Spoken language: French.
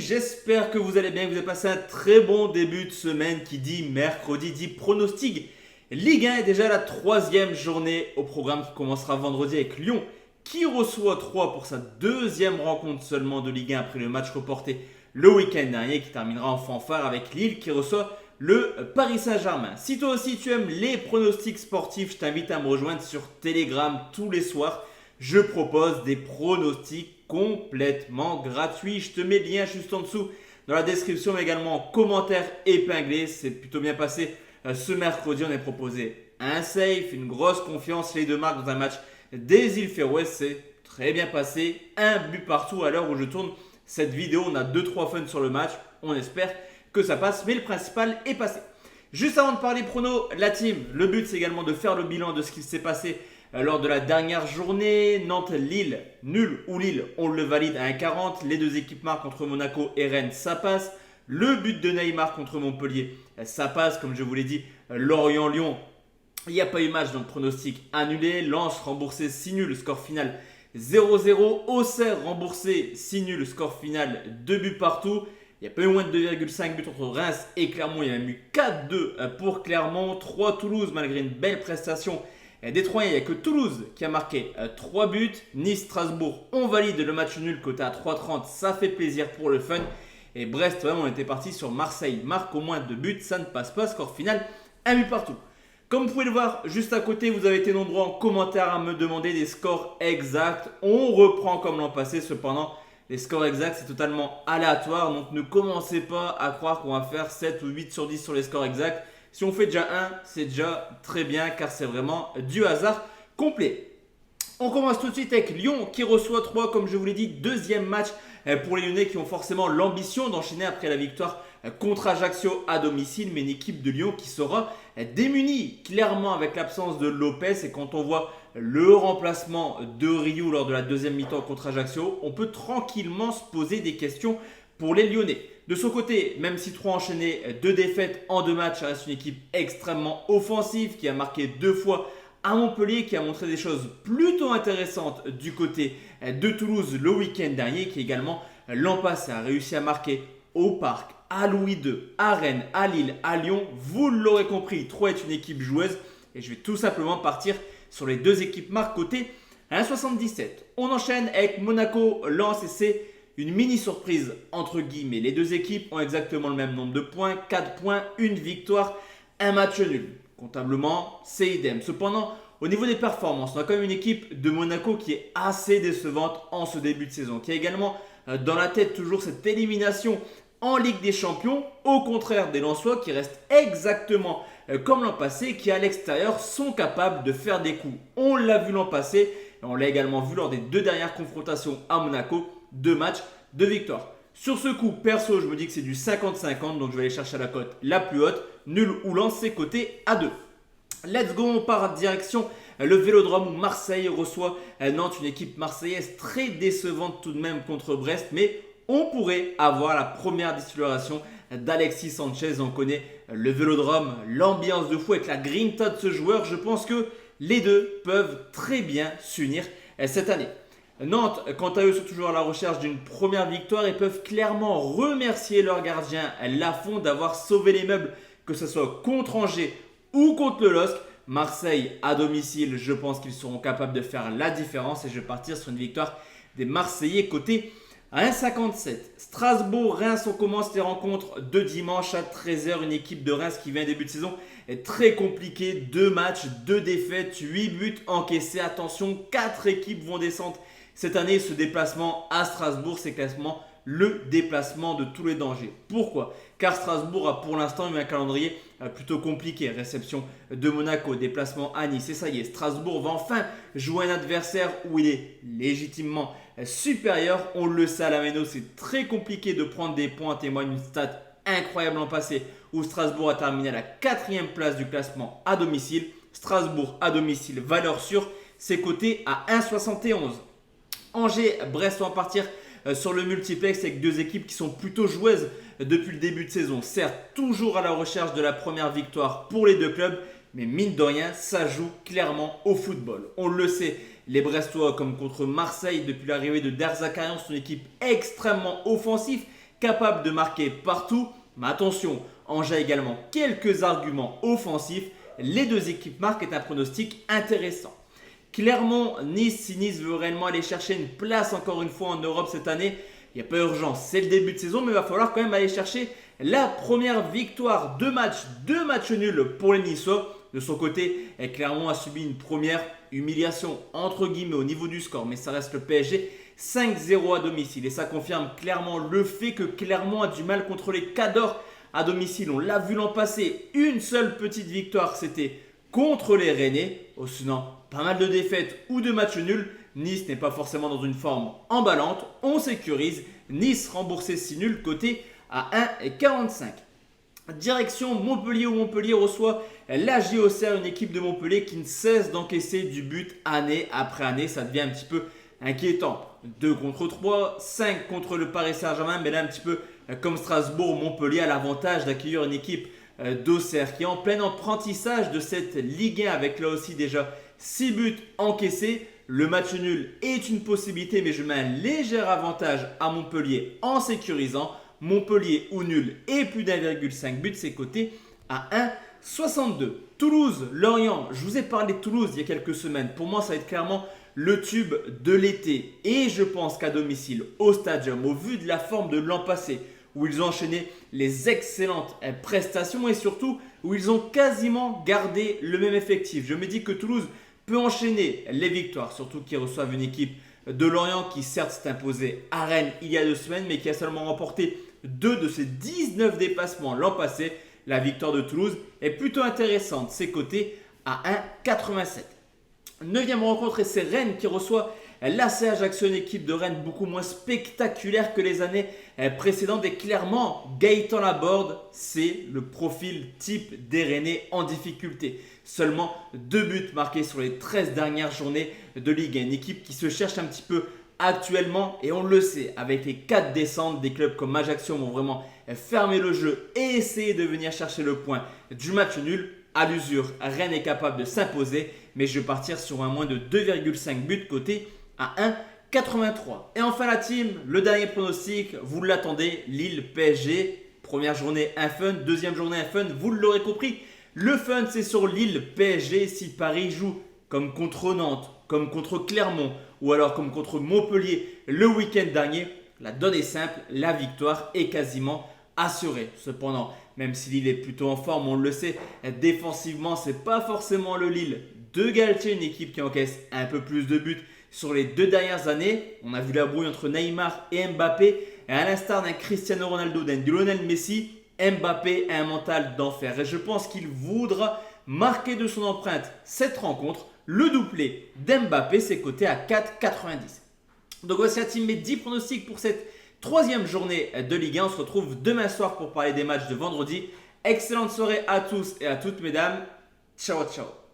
j'espère que vous allez bien, que vous avez passé un très bon début de semaine qui dit mercredi, dit pronostic. Ligue 1 est déjà la troisième journée au programme qui commencera vendredi avec Lyon qui reçoit 3 pour sa deuxième rencontre seulement de Ligue 1 après le match reporté le week-end dernier qui terminera en fanfare avec Lille qui reçoit le Paris Saint-Germain. Si toi aussi tu aimes les pronostics sportifs, je t'invite à me rejoindre sur Telegram tous les soirs. Je propose des pronostics complètement gratuits. Je te mets le lien juste en dessous dans la description, mais également en commentaire épinglé. C'est plutôt bien passé ce mercredi. On a proposé un safe, une grosse confiance, les deux marques dans un match des îles Féroé. C'est très bien passé. Un but partout à l'heure où je tourne cette vidéo. On a 2-3 fun sur le match. On espère que ça passe, mais le principal est passé. Juste avant de parler pronos, la team, le but c'est également de faire le bilan de ce qui s'est passé lors de la dernière journée. Nantes-Lille, nul ou Lille, on le valide à 1,40. Les deux équipes marquent contre Monaco et Rennes, ça passe. Le but de Neymar contre Montpellier, ça passe. Comme je vous l'ai dit, Lorient-Lyon, il n'y a pas eu match, donc pronostic annulé. Lens remboursé 6 nuls, score final 0-0. Auxerre remboursé 6 nuls, score final 2 buts partout. Il n'y a pas eu moins de 2,5 buts entre Reims et Clermont. Il y a même eu 4-2 pour Clermont. 3 Toulouse malgré une belle prestation des Troyens. Il n'y a que Toulouse qui a marqué 3 buts. Nice-Strasbourg, on valide le match nul côté à 3,30. Ça fait plaisir pour le fun. Et Brest, vraiment, on était parti sur Marseille. Marque au moins 2 buts. Ça ne passe pas. Score final 1 but partout. Comme vous pouvez le voir juste à côté, vous avez été nombreux en commentaire à me demander des scores exacts. On reprend comme l'an passé. Cependant, les scores exacts, c'est totalement aléatoire. Donc ne commencez pas à croire qu'on va faire 7 ou 8 sur 10 sur les scores exacts. Si on fait déjà 1, c'est déjà très bien car c'est vraiment du hasard complet. On commence tout de suite avec Lyon qui reçoit 3, comme je vous l'ai dit, deuxième match pour les Lyonnais qui ont forcément l'ambition d'enchaîner après la victoire contre Ajaccio à domicile, mais une équipe de Lyon qui sera démunie clairement avec l'absence de Lopez. Et quand on voit le remplacement de Ryu lors de la deuxième mi-temps contre Ajaccio, on peut tranquillement se poser des questions pour les Lyonnais. De son côté, même si 3 enchaînés, 2 défaites en 2 matchs, ça reste une équipe extrêmement offensive qui a marqué 2 fois à Montpellier, qui a montré des choses plutôt intéressantes du côté de Toulouse le week-end dernier, qui également l'an passé a réussi à marquer au Parc, à Louis II, à Rennes, à Lille, à Lyon. Vous l'aurez compris, 3 est une équipe joueuse et je vais tout simplement partir sur les deux équipes marques côté 1,77. On enchaîne avec Monaco, Lens et c'est une mini surprise entre guillemets. Les deux équipes ont exactement le même nombre de points, 4 points, une victoire, un match nul. Comptablement, c'est idem. Cependant, au niveau des performances, on a quand même une équipe de Monaco qui est assez décevante en ce début de saison, qui a également dans la tête toujours cette élimination en Ligue des Champions, au contraire des Lensois qui restent exactement comme l'an passé, qui à l'extérieur sont capables de faire des coups. On l'a vu l'an passé, et on l'a également vu lors des 2 dernières confrontations à Monaco, 2 matchs, 2 victoires. Sur ce coup, perso, je me dis que c'est du 50-50, donc je vais aller chercher la cote la plus haute. Nul ou lancé côté à 2. Let's go, on part direction le Vélodrome où Marseille reçoit Nantes, une équipe marseillaise très décevante tout de même contre Brest, mais on pourrait avoir la première titularisation d'Alexis Sanchez. On connaît le Vélodrome, l'ambiance de fou avec la grinta de ce joueur. Je pense que les deux peuvent très bien s'unir cette année. Nantes, quant à eux, sont toujours à la recherche d'une première victoire et peuvent clairement remercier leur gardien Lafont d'avoir sauvé les meubles, que ce soit contre Angers ou contre le LOSC. Marseille à domicile, je pense qu'ils seront capables de faire la différence et je vais partir sur une victoire des Marseillais côté à 1,57. Strasbourg-Reims, on commence les rencontres de dimanche à 13h. Une équipe de Reims qui vient début de saison est très compliquée. 2 matchs, 2 défaites, 8 buts encaissés. Attention, 4 équipes vont descendre cette année. Ce déplacement à Strasbourg, c'est clairement le déplacement de tous les dangers. Pourquoi ? Car Strasbourg a pour l'instant eu un calendrier plutôt compliqué. Réception de Monaco, déplacement à Nice. Et ça y est, Strasbourg va enfin jouer un adversaire où il est légitimement supérieur. On le sait à la Méno, c'est très compliqué de prendre des points. Témoigne une stat incroyable en passé où Strasbourg a terminé à la 4e place du classement à domicile. Strasbourg à domicile, valeur sûre, c'est coté à 1,71. Angers, Brest vont partir sur le multiplex avec 2 équipes qui sont plutôt joueuses depuis le début de saison. Certes, toujours à la recherche de la première victoire pour les deux clubs, mais mine de rien, ça joue clairement au football. On le sait, les Brestois, comme contre Marseille, depuis l'arrivée de Derzakarian, sont une équipe extrêmement offensive capable de marquer partout. Mais attention, Angers a également quelques arguments offensifs. Les deux équipes marquent est un pronostic intéressant. Clermont-Nice, si Nice veut réellement aller chercher une place encore une fois en Europe cette année, il n'y a pas urgence, c'est le début de saison, mais il va falloir quand même aller chercher la première victoire. Deux matchs nuls pour les Niçois. De son côté, Clermont a subi une première humiliation entre guillemets au niveau du score, mais ça reste le PSG 5-0 à domicile. Et ça confirme clairement le fait que Clermont a du mal contre les Cadors à domicile. On l'a vu l'an passé, une seule petite victoire, c'était contre les Rennais. Sinon, pas mal de défaites ou de matchs nuls. Nice n'est pas forcément dans une forme emballante. On sécurise. Nice remboursé 6 nuls, côté à 1,45. Direction Montpellier où Montpellier reçoit la JOCR, une équipe de Montpellier qui ne cesse d'encaisser du but année après année. Ça devient un petit peu inquiétant. 2 contre 3, 5 contre le Paris Saint-Germain, mais là un petit peu comme Strasbourg, Montpellier a l'avantage d'accueillir une équipe d'Auxerre qui est en plein apprentissage de cette Ligue 1 avec là aussi déjà 6 buts encaissés. Le match nul est une possibilité, mais je mets un léger avantage à Montpellier en sécurisant. Montpellier ou nul et plus d'1,5 but, c'est coté à 1,62. Toulouse, Lorient, je vous ai parlé de Toulouse il y a quelques semaines. Pour moi, ça va être clairement le tube de l'été. Et je pense qu'à domicile, au Stadium, au vu de la forme de l'an passé, où ils ont enchaîné les excellentes prestations et surtout où ils ont quasiment gardé le même effectif. Je me dis que Toulouse peut enchaîner les victoires, surtout qu'ils reçoivent une équipe de Lorient qui certes s'est imposée à Rennes il y a 2 semaines, mais qui a seulement remporté 2 de ses 19 dépassements l'an passé. La victoire de Toulouse est plutôt intéressante, c'est coté à 1,87. 9e rencontre et c'est Rennes qui reçoit l'AC Ajaccio, une équipe de Rennes beaucoup moins spectaculaire que les années précédentes. Et clairement, Gaëtan Laborde, c'est le profil type des Rennais en difficulté. Seulement 2 buts marqués sur les 13 dernières journées de Ligue 1. Une équipe qui se cherche un petit peu actuellement et on le sait, avec les 4 descentes, des clubs comme Ajaccio vont vraiment fermer le jeu et essayer de venir chercher le point du match nul. À l'usure, Rennes est capable de s'imposer, mais je vais partir sur un moins de 2,5 buts coté à 1,83. Et enfin la team, le dernier pronostic, vous l'attendez, Lille PSG. Première journée un fun, deuxième journée un fun, vous l'aurez compris. Le fun c'est sur Lille PSG. Si Paris joue comme contre Nantes, comme contre Clermont ou alors comme contre Montpellier le week-end dernier, la donne est simple, la victoire est quasiment assurée. Cependant, même si Lille est plutôt en forme, on le sait, défensivement, c'est pas forcément le Lille de Galtier, une équipe qui encaisse un peu plus de buts sur les 2 dernières années. On a vu la brouille entre Neymar et Mbappé. Et à l'instar d'un Cristiano Ronaldo, d'un Lionel Messi, Mbappé a un mental d'enfer. Et je pense qu'il voudra marquer de son empreinte cette rencontre. Le doublé d'Mbappé, c'est coté à 4,90. Donc voici la team, mes 10 pronostics pour cette 3e journée de Ligue 1. On se retrouve demain soir pour parler des matchs de vendredi. Excellente soirée à tous et à toutes mesdames. Ciao ciao.